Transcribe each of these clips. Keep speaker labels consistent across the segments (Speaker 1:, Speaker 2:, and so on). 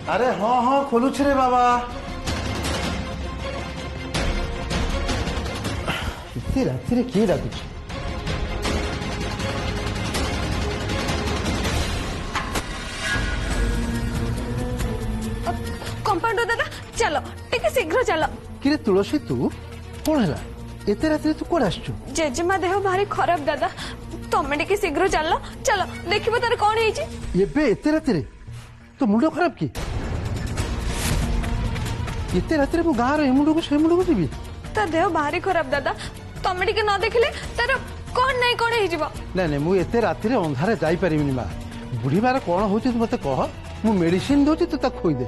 Speaker 1: अरे हाँ हाँ खोलुछ रे बाबा इतनी राति किए डाकुछ
Speaker 2: कंपाउंडर दादा चलो टिके शीघ्र चलो
Speaker 1: कि तुलसी तू कौन है एते राति तू कौन आसचु
Speaker 2: जेजेमा देह भारी खराब दादा तमे टिके शीघ्र चलो चलो देखिबो तार कोन हेची
Speaker 1: एबे एते राति रे तो मुंड खराब की एते राति रे मु गार ए मुंड को से मुंड को जीबी
Speaker 2: ता देह भारी खराब दादा तमे टिके न देखले तार कोन नै कोन हेजिबो
Speaker 1: नहीं नहीं मु एते राति रे अंधारे जाई परिबिनी मा बुढ़ी बार कौन होची तू मते कह मु मेडिसिन दोची तू ता खोई दे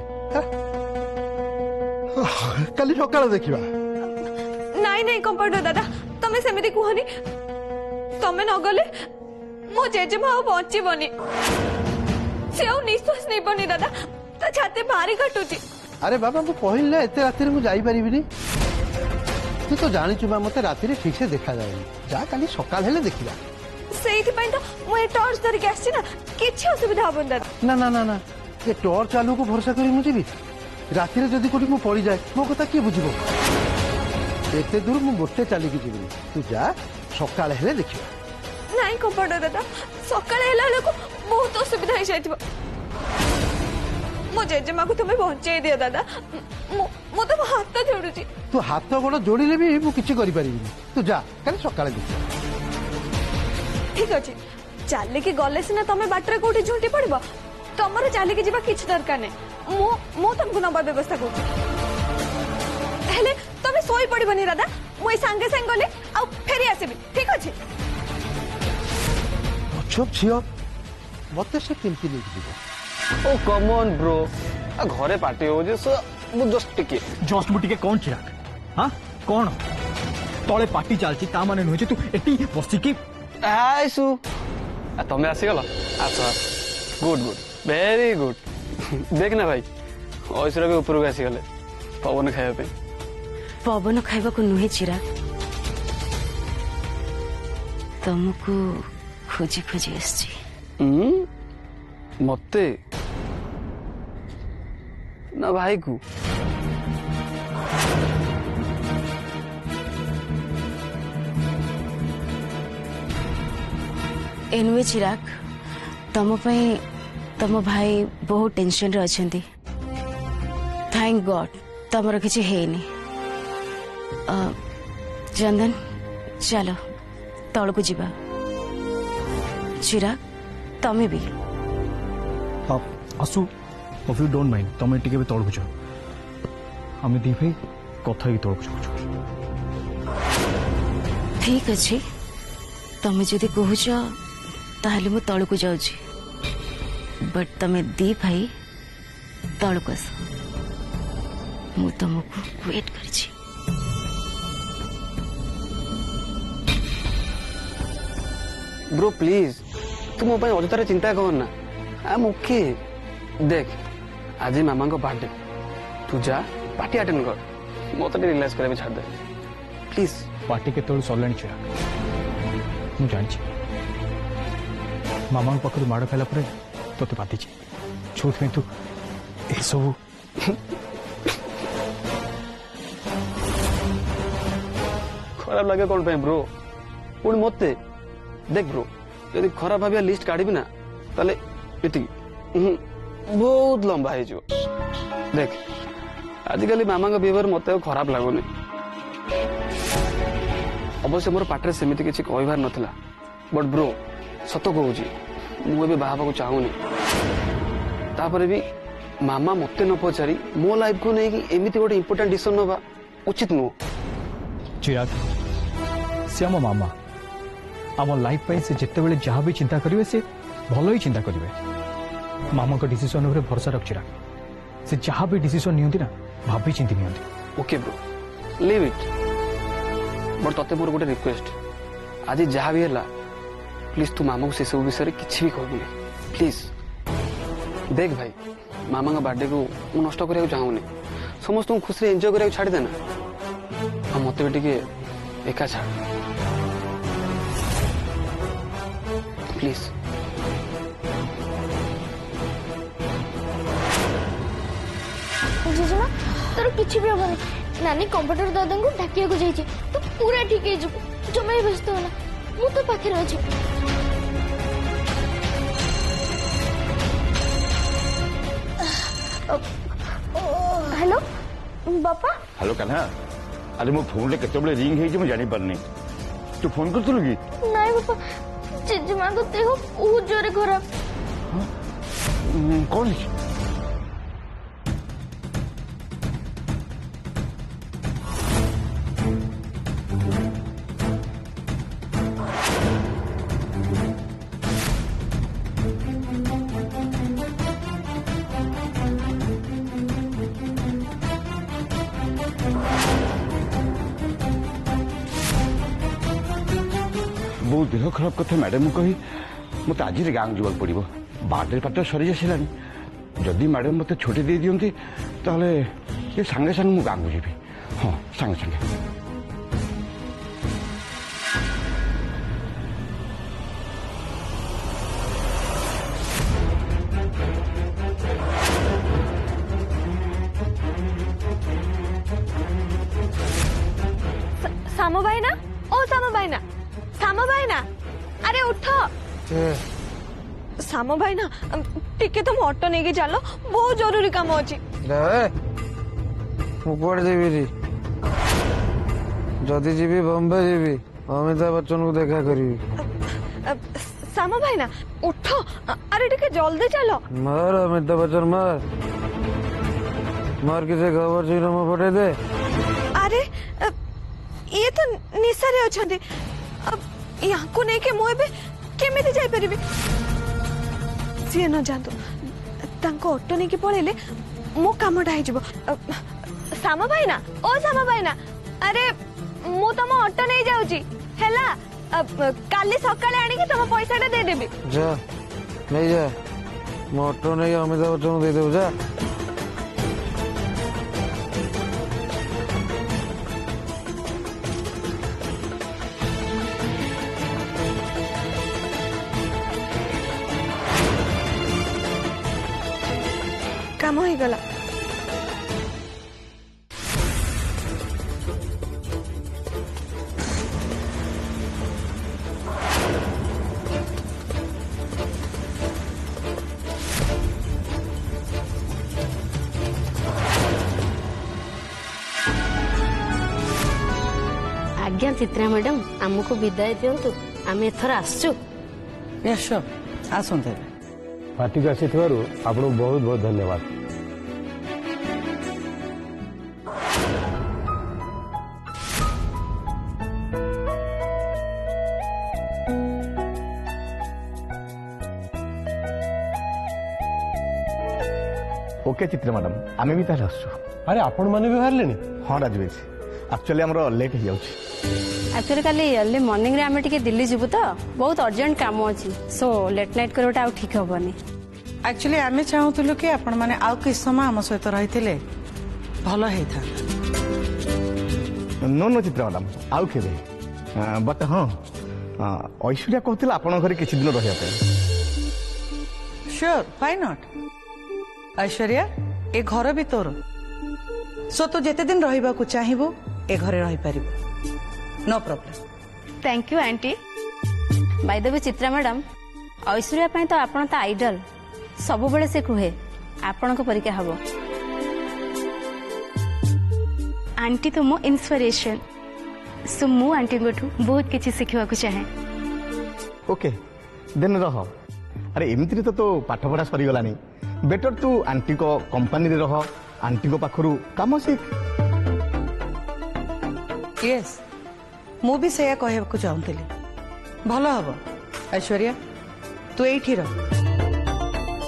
Speaker 1: कल सकाळ देखिबा
Speaker 2: नाई नाई कंपाउंडर दादा तमे सेमिति कुहनी तमे न गले मो जेजेमा बंचीबनी से निश्वास नहीं बनी दादा ता छाती भारी घटुची
Speaker 1: अरे बाबा मु कहल ना एते राति रे मु जाई परिबिनी तू तो जानी चुबा मते राति रे ठीक से देखा जाएनी जा काली सकाळ हेले देखिबा
Speaker 2: सेइथि पई तो मु ए टॉर्च धरि के आछि ना किछि असुविधा हबन दादा
Speaker 1: ना ना ना ना ये टॉर्च चालू को भरोसा करी मु जीबी राति रे जदी कोठी मु पड़ी जाए मो कथा की बुझिबो एते दूर मु गोटे चली की जीबी तू जा सकाळ हेले देखिबा
Speaker 2: नाई कंपाउंडर दादा सकाळ हेला लोक बहुत असुविधा हो जाइथिबो मो जेजेमा को तुम्हें बंचाई दियो दादा मो तो हाथ जोड़ुची
Speaker 1: तू हाथ गोड़ जोड़िले भी मु किछि करि परिबिनी तू जा काली सकाळ देखि
Speaker 2: ठीक अछि चाली की गले सिना तमे बाटरे कोठी झुंटी पड़िबो तमर चाली की जीवा किछ दरकार नै मो तुमको नंबर व्यवस्था करू हेले तमे सोई पड़िबनी दादा मु संगे संग गले आ फेरी आसीबी ठीक अछि
Speaker 1: चुप छियो मते से केमती नै जीवो
Speaker 3: ओ कम ऑन ब्रो आ घरे पार्टी हो जे सो मु जस्ट
Speaker 4: मु टिके कौन चिराग हां कौन तळे पार्टी चलची ता माने नहोचे तू एटी बसी की
Speaker 3: आइसु आ तमे आसी गलो आसो गुड गुड वेरी गुड देख ना भाई ओइसरा भी ऊपर आसी गले पवन खाया पे
Speaker 5: पवन खाइबा को नुहे चिराग तुमको खोजी खोजी आसी
Speaker 3: मते ना भाई को
Speaker 5: एनुए चिराग तुम तुम भाई बहुत टेंशन रे अछंती थैंक गॉड तमर किछि हेनी चंदन चलो तल को जीवा चिराग तमे भी
Speaker 4: आसु इफ यू डोंट माइंड तुम टिके भी तल को जाओ हमें दी भाई कथा ही तल को जाओ
Speaker 5: ठीक अच्छे तमे जदि कहूच ताहले मु तल को जाउची बट तमे दी भाई तल को आस मु तुमको वेट करछी
Speaker 3: ब्रो प्लीज तू मो पाई अजतारे चिंता कर ना आ मुखे देख आज मामा को बर्थडे तू जा पार्टी अटेंड कर मत रिलैक्स करे छाड़ दे प्लीज
Speaker 4: पार्टी के तोड़ सरलाणी चिराग मु जानी मामा पाखु माड़ खाला तोते पाती छो तू ए सब
Speaker 3: खराब लगे कौन पे ब्रो पुणी मते देख ब्रो यदि खराब भाविया लिस्ट काढ़ी ना ताले इति बहुत लंबा हो देख आजिकल मामा का बिहेवियर मत खराब लगुनि अवश्य मोर पाटे सेमती किसी कहबार नाला बट ब्रो सत कहूँ मुझे बाहर को चाहूनी तापर भी मामा मत न पचारि मो लाइफ को लेकिन एमती गोटे इंपोर्टेंट डिसीजन नवा उचित नुह
Speaker 4: चिराग से आम मामा आम लाइफ पे से जिते बड़े जहाँ भी चिंता करेंगे से भल ही चिंता करेंगे मामा को डिसीजन उपर भरोसा रख चिराग से जहाँ भी डिसीजन नियंती ना भाभी चिंती नियंती
Speaker 3: okay bro leave it but तते मोर गोटे रिक्वेस्ट आज जहाँ भी है प्लीज तू मामा को से सब विषय किसी भी कहबुनी प्लीज देख भाई मामा का बर्थडे को मु नष्ट करने चाहूनी समस्त खुशी एंजॉय करने छाड़ देना आ मत भी टे एका छाड़ प्लीज
Speaker 6: जेजेमा तोर किछि भी होबनी नानी कंप्यूटर दादा को डाकिया को जाई तू पूरा ठीक है जो जमा ही व्यस्त होला मु तो पाखे रह हेलो बापा
Speaker 7: हेलो कान्हा अरे मो फोन केतबेले रिंग हेई जानी पारनी तू फोन करथुलु कि
Speaker 6: नहीं बापा जेजेमा को देह बहुत जोरे खराब
Speaker 7: कौन है बहुत देह खराब कथा मैडम कही मत आज गाँव जावाक पड़ो बाटे पाठ सरी आसानी जदि मैडम मत छुट्टी दे दिखती ताहले ये सांगे सांगे मु गाँव जी हाँ सांगे सांगे
Speaker 2: सामो भाई ना ओ सामो भाई ना सामो भाई ना अरे उठो सामो भाई ना टिके तुम ऑटो नहीं चलो बहुत जरूरी काम अच्छी
Speaker 8: जदि जीवी बॉम्बे जीवी अमिताभ बच्चन को देखा करी
Speaker 2: सामो भाई ना उठो अरे टिके जल्दी चलो
Speaker 8: मार अमिताभ बच्चन मार किसे खबर चाहिए ना फटे दे
Speaker 2: अरे ये तो निशारे अच्छे यहाँ को नहीं के मुझे केमिति जाई परिबे सी न जानतो तांको ऑटो नहीं के पळेले मो कामटा हे जबो सामा भाई ना ओ सामा भाई ना अरे मु तम ऑटो नहीं जाउची हैला काली सकाळे आनी के तम पैसाटा दे देबी
Speaker 8: जा नहीं जा मो ऑटो नहीं अमिताभ बच्चन को दे देबो जा
Speaker 2: काम हो गला
Speaker 5: आज्ञा चित्रा मैडम आमको विदाय दिंतु आम एथर आसचु
Speaker 8: आसते
Speaker 9: पार्टी को आसीथिबारु आपको बहुत बहुत धन्यवाद
Speaker 10: ओके चित्रा मैडम आम भी ताले आसु
Speaker 9: अरे आपण माने भी बाहरले
Speaker 10: हाँ राजवेश एक्चुअली हमरो लेट हो जाउछि
Speaker 5: एक्चुअली काली अर्ली मॉर्निंग रे आमे टिके दिल्ली जिबु तो बहुत अर्जेंट काम अछि सो लेट नाइट करोटा आ ठीक होबनी
Speaker 11: एक्चुअली आमे चाहूतलु कि आपण माने आउ कि समय हम सहित रहिथिले भलो हेथा
Speaker 10: नो नो चित्रा मैडम आउ केबे बट हाँ ऐश्वर्या कहतिला आपण घरे किछि दिन रहिया पे
Speaker 11: श्योर व्हाई नॉट ऐश्वर्या ए घर भी तोर सो तू जेते दिन रहिबा को चाहिबो ए घरे रहि परिबो no problem
Speaker 5: thank you aunty by the way Chitra madam Aishwarya पई तो आपण त आइडल सब बेले से कुहे आपण को परीक्षा हबो आंटी तो मो इंस्पिरेशन सो मु आंटी गोठू बहुत किछि सिखिवा को चाहे
Speaker 10: ओके देन रह अरे एमती तो पाठ पढ़ा सरी गलानी बेटर तू आंटी को कंपनी रे रह आंटी को पाखरु काम सीख
Speaker 11: यस मु भी सेया कहबा को चाहूतली भलो हबो ऐश्वर्या तू एठी रह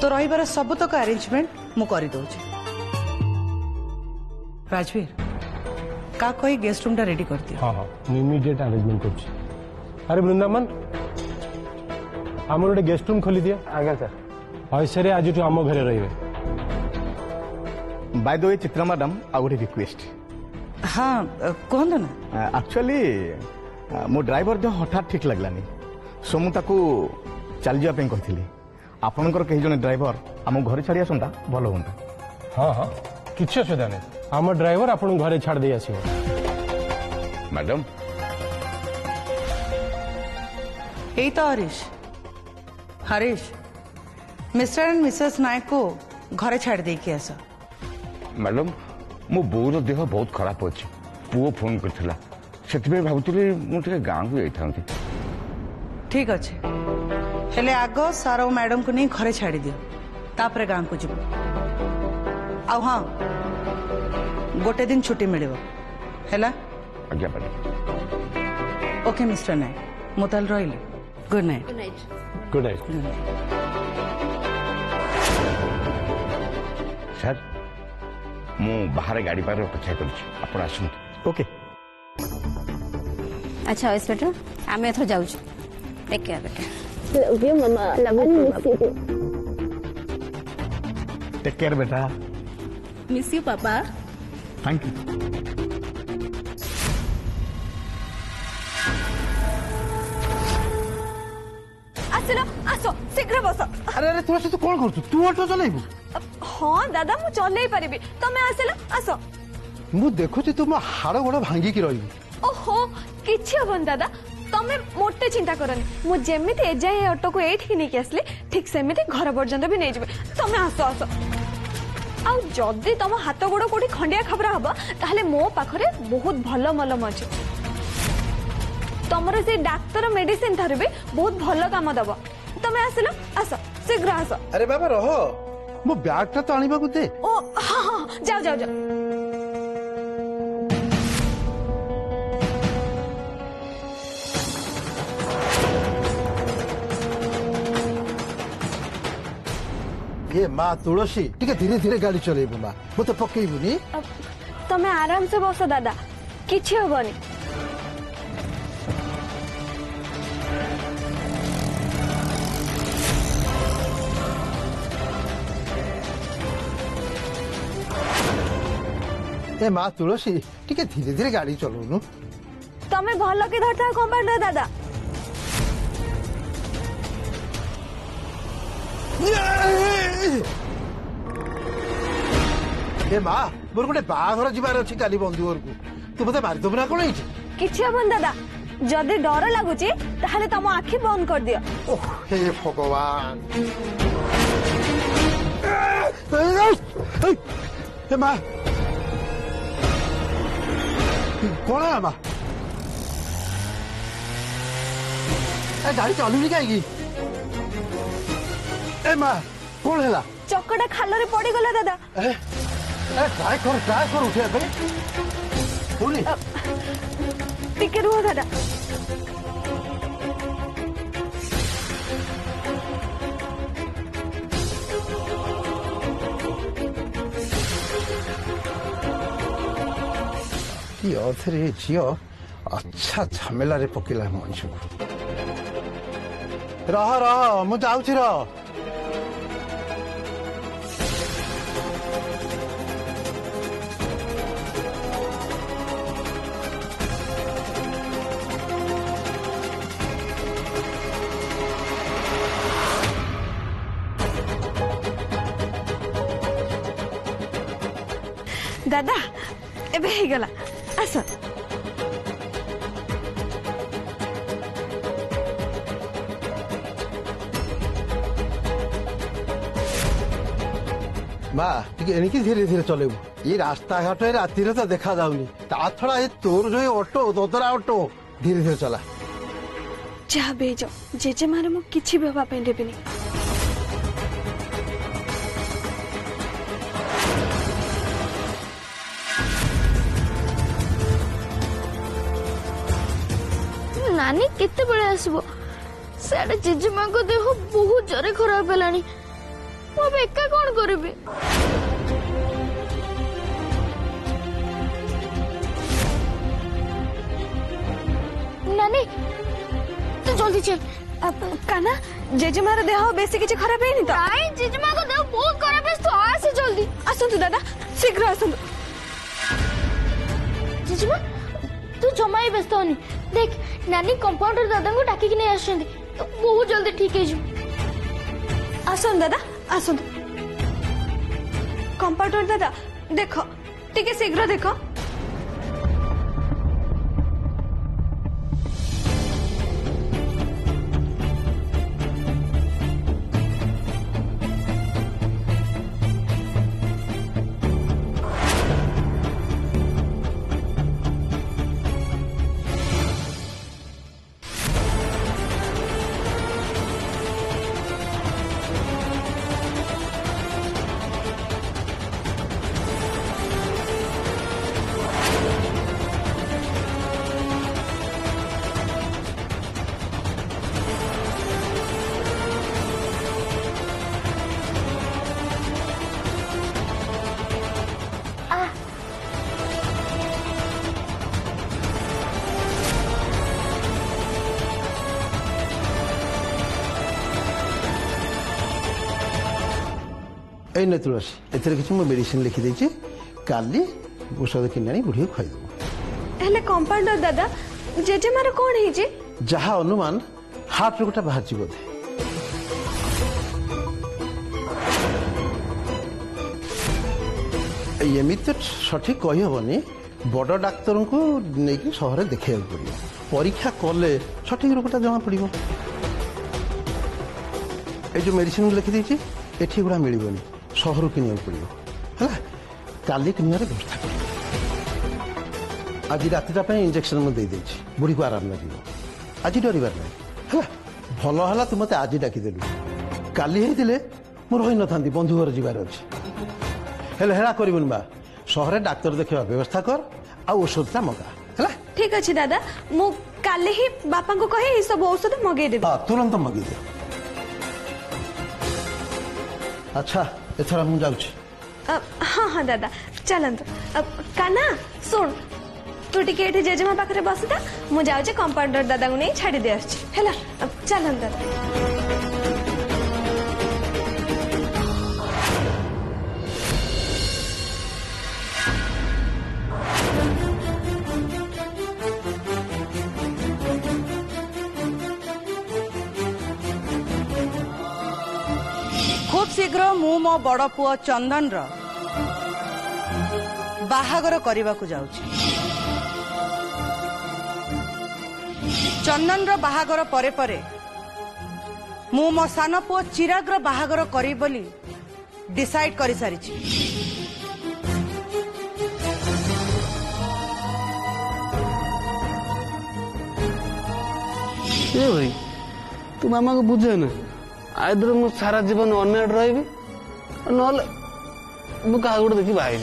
Speaker 11: तो रहिबार सब तक अरेंजमेंट मु करि दउछि राजवीर का कोई गेस्ट रूम टा रेडी कर दियो
Speaker 9: हाँ हाँ इमीडिएट अरेंजमेंट करछि अरे वृंदावन आम गोटे गेस्ट रूम खोली दिया आज्ञा सर ऐश्वर्या आज आम घरे रहिबे
Speaker 10: by the way Chitra madam आ गोटे रिक्वेस्ट
Speaker 11: हाँ कहंदो ना
Speaker 10: एक्चुअली मो ड्राइवर जो हठात ठीक लगलानी सो मु ताकू चल जा पे कहथिली आपनकर कही जने ड्राइवर आम घर छाड़ी आसंता भलो होंता
Speaker 9: हाँ हाँ किसी असुविधा नहीं आम ड्राइवर आपन घरे छाड़ दे आसो
Speaker 7: मैडम
Speaker 11: यही तो हरीश मिस्टर एंड मिसेस नायक को घरे छाड़ दे के आस
Speaker 7: मैडम मो बोर देह बहुत खराब अच्छे पुओ फोन करथिला सेतबे भाबुतली मु टिके गां को जाइथांती
Speaker 11: ठीक अच्छे हेले आग सार मैडम को नहीं घरे छाड़ी दियो तापरे गां को जीव आ हाँ गोटे दिन छुट्टी मिलिबो हैला
Speaker 7: आज्ञा मैडम
Speaker 11: ओके मिस्टर नायक मुताल रहिले good night
Speaker 9: good night
Speaker 7: sir मु बाहर गाड़ी पार अपेक्षा करछि आपण आसंतु
Speaker 10: ओके
Speaker 5: अच्छा इंस्पेक्टर आम एथर जाऊँ टेक केयर बेटा
Speaker 6: लव यू मम्मा लव यू
Speaker 10: टेक केयर बेटा
Speaker 5: मिस यू पापा
Speaker 10: थैंक यू
Speaker 2: ଆସିଲ ଆସ ଶୀଘ୍ର ବସ
Speaker 1: ଆରେ ଆରେ ତୁଳସୀ ତୁ କଣ କରୁଛୁ ତୁ ଅଟୋ ଚଲେଇବୁ
Speaker 2: ହଁ ଦାଦା ମୁଁ ଚଲେଇ ପାରିବି ତମେ ଆସିଲ ଆସ
Speaker 1: ମୁଁ ଦେଖୁଛି ତୁ ମୋ ହାଡ଼ ଗୋଡ଼ ଭାଙ୍ଗିକି ରହିବୁ
Speaker 2: ଓହୋ କିଛି ହବନି ଦାଦା ତମେ ମୋଟେ ଚିନ୍ତା କରନି ମୁଁ ଯେମିତି ଏଯାଏ ଏ ଅଟୋକୁ ଏଇଠିକି ନେଇକି ଆସିଲି ଠିକ ସେମିତି ଘର ପର୍ଯ୍ୟନ୍ତ ବି ନେଇଯିବେ ତମେ ଆସ ଆସ ଆଉ ଯଦି ତମ ହାତ ଗୋଡ଼ କୋଉଠି ଖଣ୍ଡିଆ ଖବର ହବ ତାହେଲେ ମୋ ପାଖରେ ବହୁତ ଭଲ ମଲମ ଅଛି ତମର ସେ ଡାକ୍ତର ମେଡିସିନ ଠାରୁ ବି ବହୁତ ଭଲ କାମ ଦବ ତମେ ଆସିଲ ଆସ ଶୀଘ୍ର ଆସ
Speaker 1: ଆରେ ବାବା ରହ ମୋ ବ୍ୟାଗଟା ତ ଆଣିବାକୁ ଦେ
Speaker 2: ଓ ହଁ ହଁ ଯାଅ ଯାଅ ଯାଅ
Speaker 1: ये माँ तुलसी टिके धीरे धीरे गाड़ी चलेबू माँ मते पकेइबुनी
Speaker 2: तमे आराम से बस दादा किछि हबनी
Speaker 1: ए माँ तुलसी टिके धीरे धीरे गाड़ी चलोनु
Speaker 2: तमे भल के धरता कंपाउंडर दादा
Speaker 1: ए माँ मोर गोटे बाहाघर जीवार अछि काली बंधु घर को तू मते मारि दबना कोन हिची
Speaker 2: किछि हबन दादा जदि डर लागुची ताहले तम आखि बंद कर दियो
Speaker 1: ओह हे भगवान ए माँ कौन है माँ ए गाड़ी चलुनी कहीं ए माँ कौन है
Speaker 2: चक्कटा खाल पड़ी गला दादा
Speaker 1: ट्राई कर उठे बोली
Speaker 2: टिके रुह दादा
Speaker 1: कि अथरे झील अच्छा झमेला रे पकेला मनुष्य को रह रह मु जाऊची रह
Speaker 2: दादा एबे हे गला आस
Speaker 1: माँ टिके एनिकी धीरे धीरे चलेबू ये रास्ता घाट राति तो देखा जाऊनी ता छड़ा ये तोर जो ऑटो दोदरा ऑटो धीरे धीरे चला
Speaker 2: जा बेज जेजे मारे मु किछि भी हवा पे देबिनी
Speaker 6: नानी केते बळे आसबो साडे जेजेमा को देह बहुत जरे खराब हेलानी मो बेका कोन करबे नानी तू जल्दी चल
Speaker 2: काना जेजेमा रे देह बेसी किछि खराब हेनी तो
Speaker 6: नाई जेजेमा को देह बहुत खराब है तो आसे जल्दी
Speaker 2: आसंतु दादा शीघ्र आसंतु
Speaker 6: जेजेमा तू जमा ही व्यस्त होनी देख नानी कंपाउंडर दादा को डाकी नहीं आछंदी तो बहुत जल्दी ठीक है
Speaker 2: आसन दादा आसन कंपाउंडर दादा देख टिके शीघ्र देख।
Speaker 1: এই নে তুলসী এতে কিছু মু মেডিসিন লিখি দেছি কালি ঔষধ কিনে আনি বুড়ি খাইদেবু।
Speaker 2: हेले कंपाउंडर दादा जेजेमार कौन है
Speaker 1: ଯାହା ଅନୁମାନ ହାର୍ଟ ରୋଗଟା ବାହାରିଛି ବୋଧେ। ଏମିତି ତ ସଠିକ କହିହେବନି, ବଡ଼ ଡାକ୍ତରଙ୍କୁ ନେଇକି ସହରରେ ଦେଖେଇବାକୁ ପଡ଼ିବ, ପରୀକ୍ଷା କଲେ ସଠିକ ରୋଗଟା ଜଣା ପଡ଼ିବ। এই যে মেডিসিন লিখিদেছি এটি এগুলা মিলবনি, সহরু কিনিବାକୁ পড়িব ହେଲା। কালি কিনিবার ব্যবস্থা কর। আজ রাতিটা ପାଇଁ ইঞ্জেকশন ମୁଁ ଦେଇଦେଇଛି, ବୁଢ଼ୀକୁ ଆରାମ ଲାଗିବ। ଆଜି ଡରିବାର ନାହିଁ ହେଲା। ଭଲ ହେଲା ତୁ ମୋତେ ଆଜି ଡାକିଦେଲୁ, କାଲି ହେଇଥିଲେ ମୁଁ ରହିନଥାନ୍ତି, ବନ୍ଧୁ ଘର ଯିବାର ଅଛି। ହେଲେ ହେଳା କରିବୁନି ବା, ସହରରେ ଡାକ୍ତର ଦେଖେଇବା ବ୍ୟବସ୍ଥା କର ଆଉ ଔଷଧଟା ମଗା ହେଲା।
Speaker 2: ठीक अच्छे दादा मु काले ही बापा को कहे ये सब औषध मगे देबे।
Speaker 1: ହଁ ତୁରନ୍ତ ମଗେଇ ଦିଅ। ଆଚ୍ଛା ଏଥର ମୁଁ ଯାଉଛି।
Speaker 2: हाँ हाँ दादा चलंतु। काना सुन तू टिके एठी जेजेमा पाखरे बसिता, मु जाउचे कंपाउंडर दादा को नहीं छाड़ी दे आछी हैला। चलन दादा।
Speaker 11: खूब शीघ्र मु मो बड़ पुओ चंदन रो बाहागर करने को जाऊची। चंदन रो बाहागर परे परे मु मो सान पुओ चिराग रो बाहागर करी बोली डिसाइड करी सारिची।
Speaker 3: ए भाई तू मामा को बुझे ना, आइदर मु सारा जीवन अनमेरिड रही नहले मु क्या गोटे देखी बाहर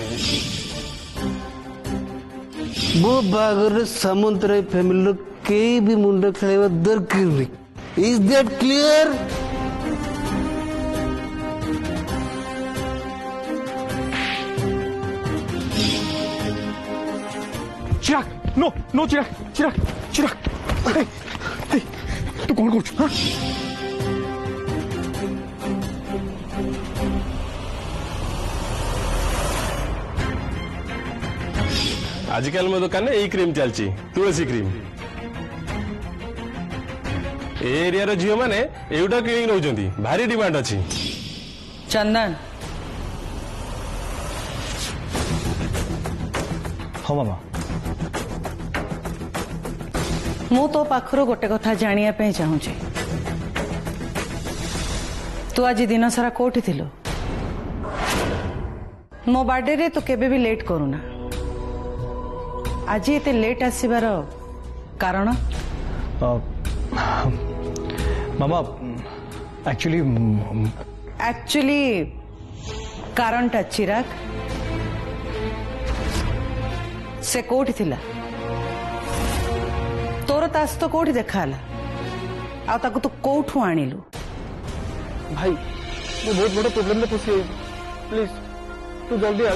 Speaker 3: मो बागर सामंतराय फैमिली कई भी मुंड खेल दरकार नहीं। Is that clear?
Speaker 10: Chirag no no Chirag Chirag Chirag तू कौन कर
Speaker 9: आजकल मो दुकान में यही क्रीम चलती, तुलसी क्रीम। एरिया झील मैंने एटा किणी नौकरी, भारी डिमांड अच्छी।
Speaker 11: चंदन
Speaker 4: हाँ मामा
Speaker 11: मु तो पाखरु गोटे कथा जानिया पे चाहूचे। तू आज दिन सारा कोठी थिलो? मो बर्थडे रे तू केबे भी लेट करूना, आज एते लेट आसीबार कारण?
Speaker 4: मामा
Speaker 11: एक्चुअली कारणटा चिराग से कोठी थिला, तोर तास तो कोठी देखाला, आ ताको तू कोठू आनिलु?
Speaker 3: भाई मैं बहुत बड़ा प्रॉब्लम में फंसी गई, प्लीज तू जल्दी आ।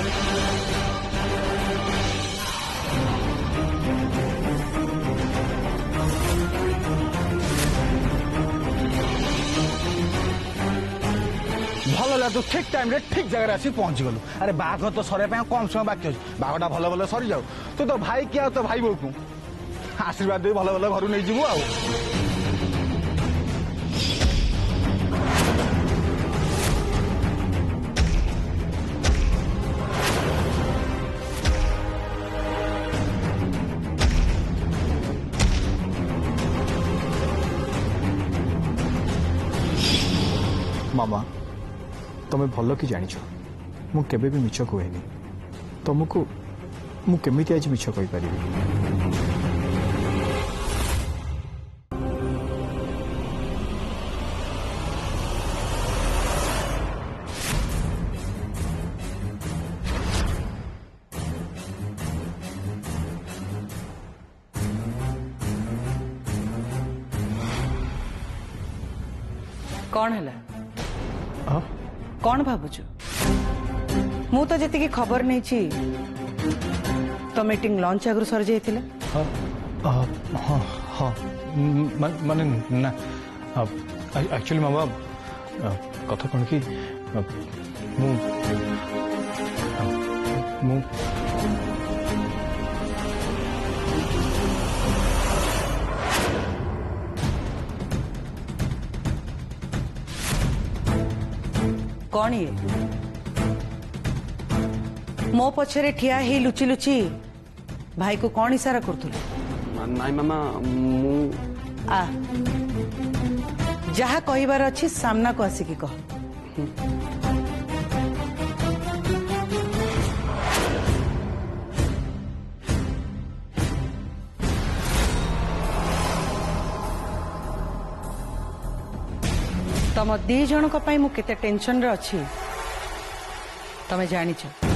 Speaker 10: भल लगा तू ठीक टाइम रे ठीक जगह आसी पहुंच गलु। अरे बाघ तो सरिया पे कम समय बाकी अछि, बाघटा भल भल सरी जाऊ। तू तो भाई क्या तो भाई बोल को आशीर्वाद दे भल भल घर नहीं जीवु।
Speaker 4: मामा तुम्हें भल कि जानिछ मु केबे भी मिछ कहेनी तुमको मु केमिति आज मिछ कहि परिबि
Speaker 11: कौन है कौन भावुचु मु तो जी खबर नहीं तो मीटिंग लॉन्च आगु सर जाइए
Speaker 4: हाँ हाँ माने ना एक्चुअली मामा कथा कौन कि मु मु
Speaker 11: कौन ये मो पछरे ठिया ही लुची लुची भाई को कौन इशारा करथुले
Speaker 3: नाई मामा मु
Speaker 11: आ जहा कहिबार अछि सामना को आसिकी कह तम दी जन को पाई मु केते टेंशन रे अछि तमे जानिछ